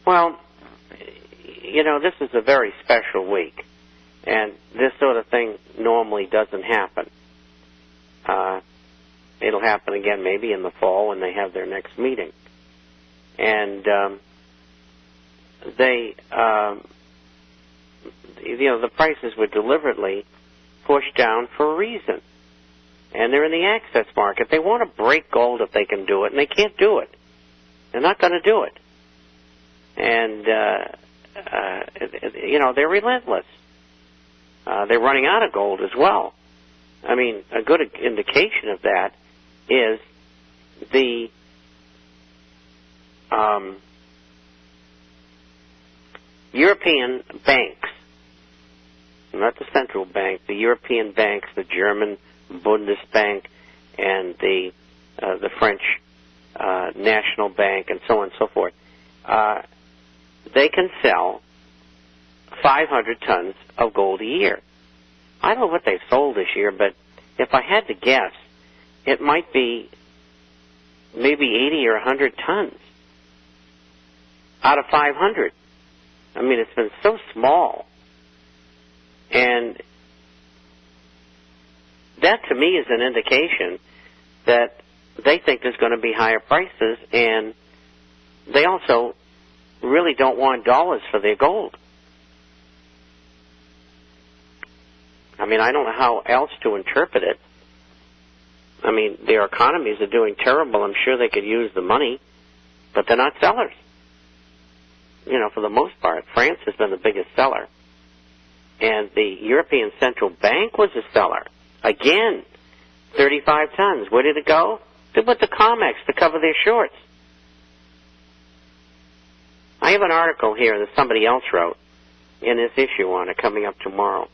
Well, this is a very special week, and this sort of thing normally doesn't happen. It'll happen again maybe in the fall when they have their next meeting. And the prices were deliberately pushed down for a reason. And they're in the access market. They want to break gold if they can do it, and they can't do it. They're not going to do it. And, they're relentless. They're running out of gold as well. I mean, a good indication of that is the European banks, not the central bank, the European banks, the German Bundesbank and the French National Bank and so on and so forth, they can sell 500 tons of gold a year. I don't know what they've sold this year, but if I had to guess, it might be maybe 80 or 100 tons out of 500. I mean, it's been so small. And that, to me, is an indication that they think there's going to be higher prices, and they also really don't want dollars for their gold. I mean, I don't know how else to interpret it. I mean, their economies are doing terrible. I'm sure they could use the money, but they're not sellers. For the most part, France has been the biggest seller. And the European Central Bank was a seller. Again, 35 tons. Where did it go? They put the COMEX to cover their shorts. I have an article here that somebody else wrote in this issue on it coming up tomorrow.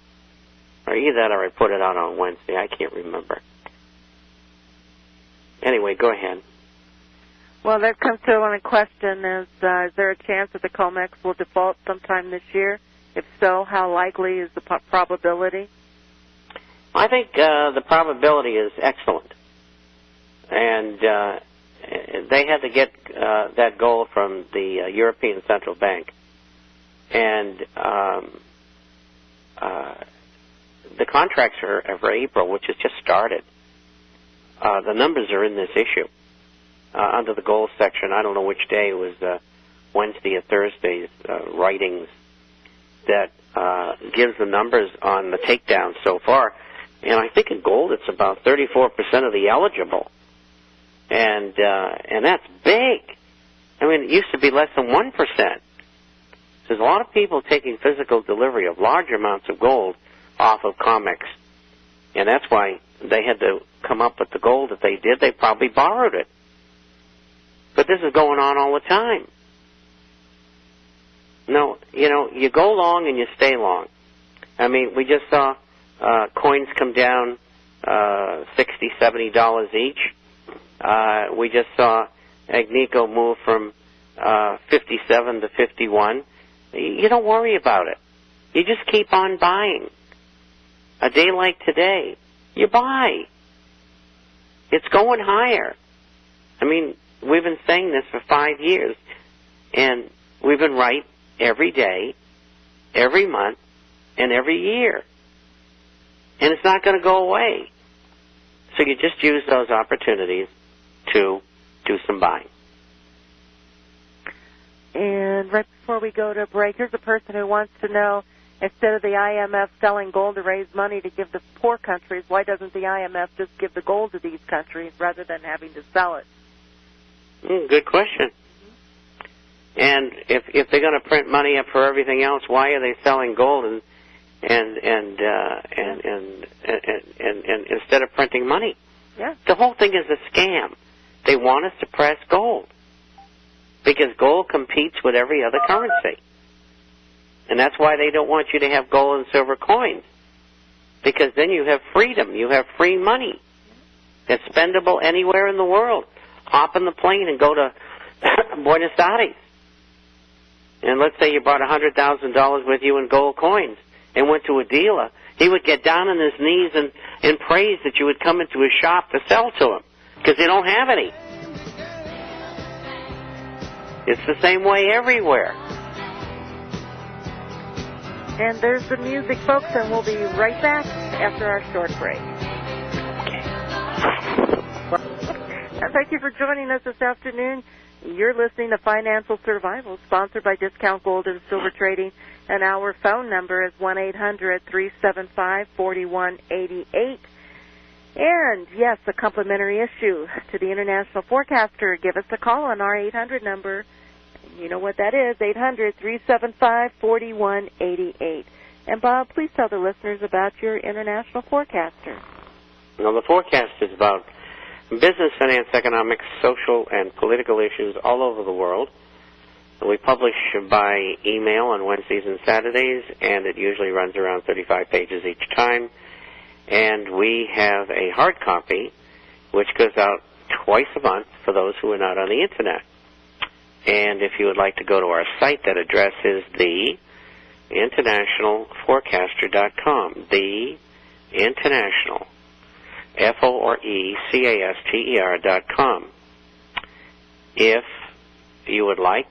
Or either that or I put it out on Wednesday. I can't remember. Anyway, go ahead. Well, that comes to one question is there a chance that the COMEX will default sometime this year? If so, how likely is the probability? I think the probability is excellent. And they had to get that gold from the European Central Bank. And the contracts are for April, which has just started. The numbers are in this issue. Under the gold section, I don't know which day, it was Wednesday or Thursday's writings that gives the numbers on the takedown so far. And I think in gold it's about 34% of the eligible. And that's big. I mean, it used to be less than 1%. There's a lot of people taking physical delivery of large amounts of gold off of COMEX. And that's why they had to come up with the gold that they did. They probably borrowed it. But this is going on all the time. No, you go long and you stay long. I mean, we just saw coins come down $60, $70 each. We just saw Agnico move from 57 to 51. You don't worry about it. You just keep on buying. A day like today, you buy. It's going higher. I mean, we've been saying this for 5 years, and we've been right every day, every month, and every year. And it's not going to go away. So you just use those opportunities to do some buying. And right before we go to break, here's a person who wants to know, instead of the IMF selling gold to raise money to give the poor countries, why doesn't the IMF just give the gold to these countries rather than having to sell it? Good question. And if they're going to print money up for everything else, why are they selling gold and instead of printing money? Yeah. The whole thing is a scam. They want us to press gold because gold competes with every other currency. And that's why they don't want you to have gold and silver coins, because then you have freedom. You have free money that's spendable anywhere in the world. Hop in the plane and go to Buenos Aires. And let's say you brought $100,000 with you in gold coins and went to a dealer. He would get down on his knees and praise that you would come into his shop to sell to him, because they don't have any. It's the same way everywhere. And there's the music, folks, and we'll be right back after our short break. Thank you for joining us this afternoon. You're listening to Financial Survival, sponsored by Discount Gold and Silver Trading, and our phone number is 1-800-375-4188. And, yes, a complimentary issue to the International Forecaster. Give us a call on our 800 number. You know what that is, 800-375-4188. And, Bob, please tell the listeners about your International Forecaster. Well, the forecast is about business, finance, economics, social, and political issues all over the world. We publish by email on Wednesdays and Saturdays, and it usually runs around 35 pages each time. And we have a hard copy, which goes out twice a month for those who are not on the Internet. And if you would like to go to our site, that address is theinternationalforecaster.com. The International, Forecaster.com. If you would like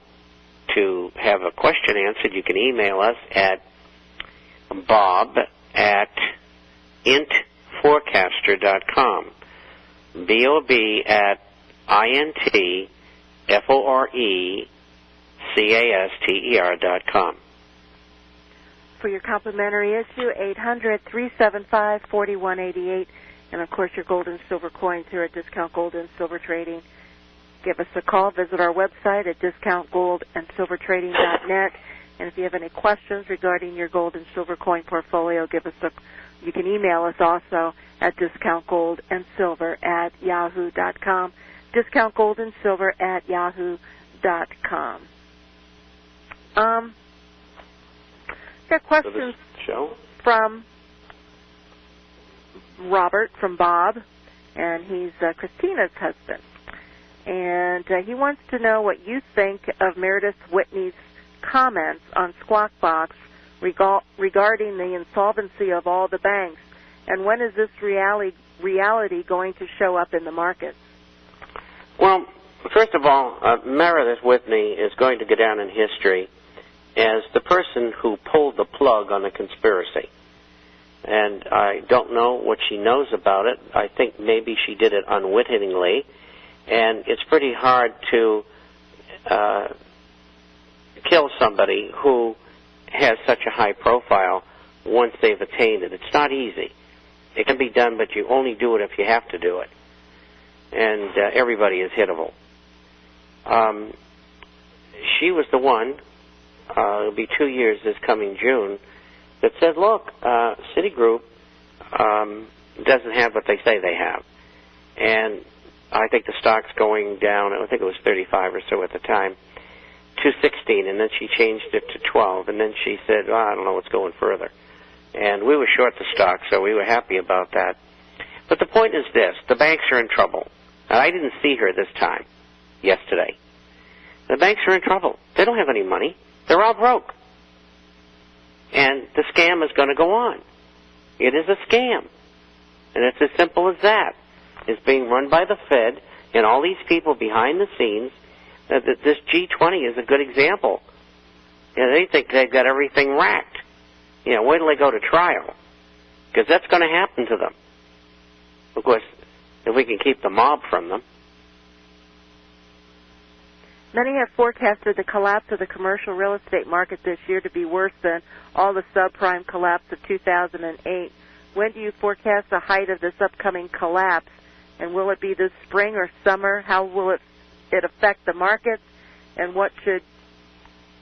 to have a question answered, you can email us at bob@intforecaster.com. bob@intforecaster.com. For your complimentary issue, 800-375-4188. And, of course, your gold and silver coins here at Discount Gold and Silver Trading. Give us a call. Visit our website at discountgoldandsilvertrading.net. And if you have any questions regarding your gold and silver coin portfolio, you can email us also at discountgoldandsilver@yahoo.com. discountgoldandsilver@yahoo.com. Got questions from Robert from Bob, and he's Christina's husband. And he wants to know what you think of Meredith Whitney's comments on Squawk Box regarding the insolvency of all the banks, and when is this reality going to show up in the markets? Well, first of all, Meredith Whitney is going to go down in history as the person who pulled the plug on the conspiracy. And I don't know what she knows about it. I think maybe she did it unwittingly. And it's pretty hard to kill somebody who has such a high profile once they've attained it. It's not easy. It can be done, but you only do it if you have to do it. And everybody is hittable. She was the one, it'll be 2 years this coming June, that said, look, Citigroup doesn't have what they say they have. And I think the stock's going down, I think it was 35 or so at the time, to 16, and then she changed it to 12, and then she said, I don't know what's going further. And we were short the stock, so we were happy about that. But the point is this, the banks are in trouble. And I didn't see her this time, yesterday. The banks are in trouble. They don't have any money. They're all broke. And the scam is going to go on. It is a scam. And it's as simple as that. It's being run by the Fed and all these people behind the scenes. This G20 is a good example. They think they've got everything racked. Wait till they go to trial. Because that's going to happen to them. Of course, if we can keep the mob from them. Many have forecasted the collapse of the commercial real estate market this year to be worse than all the subprime collapse of 2008. When do you forecast the height of this upcoming collapse? And will it be this spring or summer? How will it affect the markets? And what should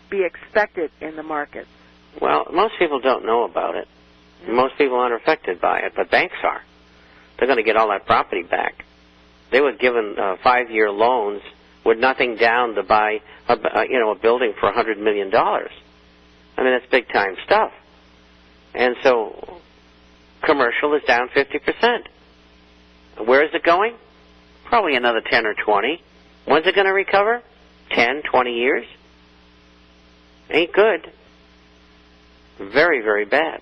be expected in the markets? Well, most people don't know about it. Most people aren't affected by it, but banks are. They're going to get all that property back. They were given 5-year loans with nothing down to buy a building for $100 million. I mean, that's big-time stuff. And so commercial is down 50%. Where is it going? Probably another 10 or 20. When's it going to recover? 10, 20 years? Ain't good. Very, very bad.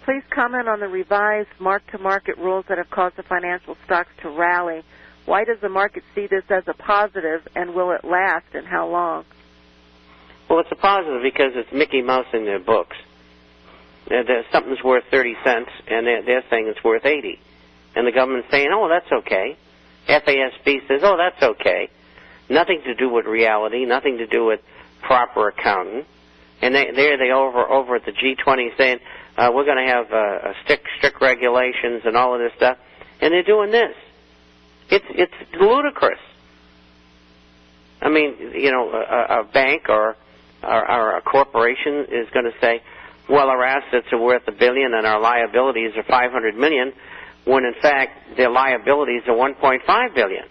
Please comment on the revised mark-to-market rules that have caused the financial stocks to rally. Why does the market see this as a positive, and will it last, and how long? Well, it's a positive because it's Mickey Mouse in their books. Something's worth 30 cents, and they're saying it's worth 80. And the government's saying, oh, that's okay. FASB says, oh, that's okay. Nothing to do with reality, nothing to do with proper accounting. And they over at the G20 saying, we're going to have strict regulations and all of this stuff. And they're doing this. It's ludicrous. I mean, a bank or a corporation is going to say, well, our assets are worth $1 billion and our liabilities are $500 million, when in fact their liabilities are $1.5 billion.